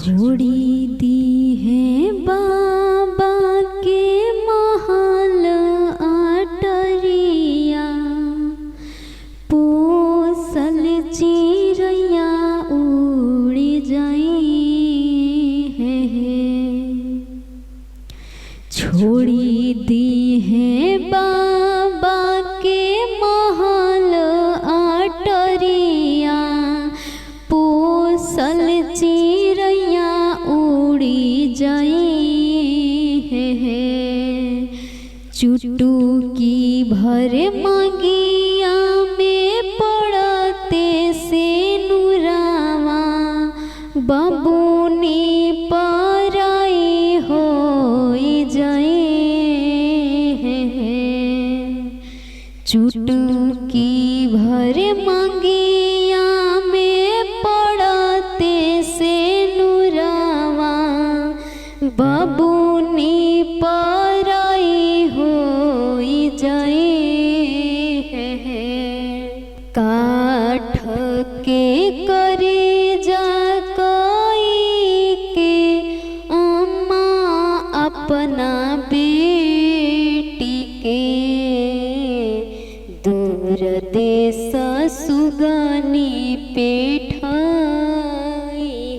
छोड़ी दी है बाबा के महल अटरिया, पोसल चिड़ैया उड़ी जाई है। छोड़ी दी है बाबा के महल अटरिया, पोसल चिड़ैया उड़ी जाई है। चुटकी भर मगिया में पड़ते से नुरावा, बबूनी पराई हो जाए है। चुटकी भर मगिया में पड़ते से नुरावा, बबूनी पराई हो जाए है। काठ के करे जा कोई के अम्मा अपना बेटी के, दूर देश सुगनी पेठाई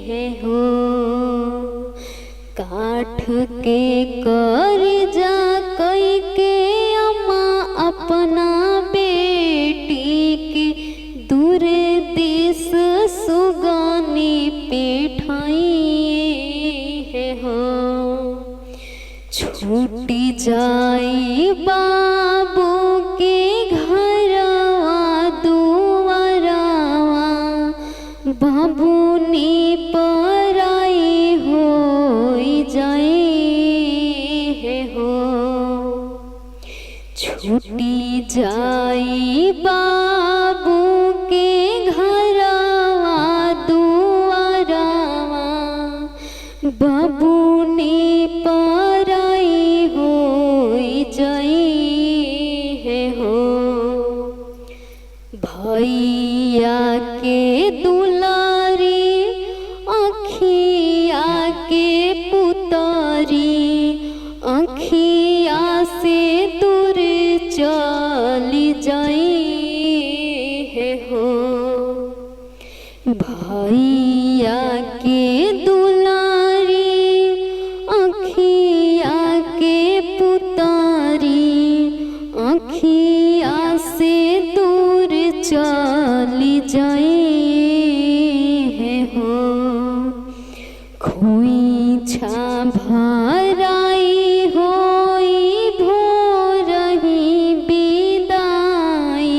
है हो। काठ के कर जा कई के अम्मा अपना बेटी के, दूर देश सुगनी पेठाई है हो। छूटी जाई बाबू के घरवा दुआरवा, बबूनी पराई हो जाए है हो। छूटी जाई बाबू के घरवा दुआरवा, बबूनी पराई हो जाए है हो। भैया के दुलारी अखिया के पुतरी, अखिया से दूर चली जाई है हो। भैया के दुलारी अखिया के पुतरी, अखिया से दूर चली जाए है हो। खोइछा भराई होई भोरही विदाई,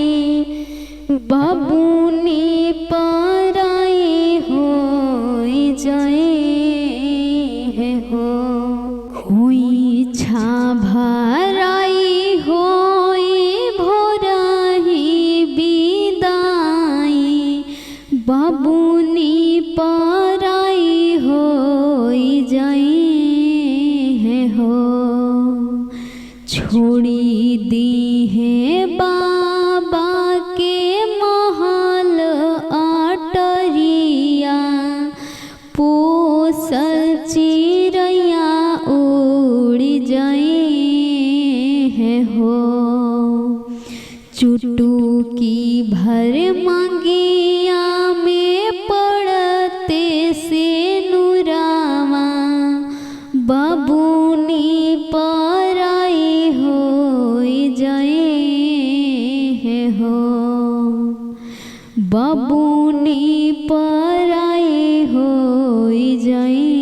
बबूनी पराई हो जाए है हो। खोइछा भराई होई भोरही विदाई, बबूनी पराई हो जाए है हो। छोड़ी दी है बाबा के महल अटरिया, पोसल चिड़ैया उड़ी जाए है हो। चुटकी भर मगिया में पड़ते से नुरावा, बबूनी पराई हो जाए है हो। बबूनी पराई हो जाए।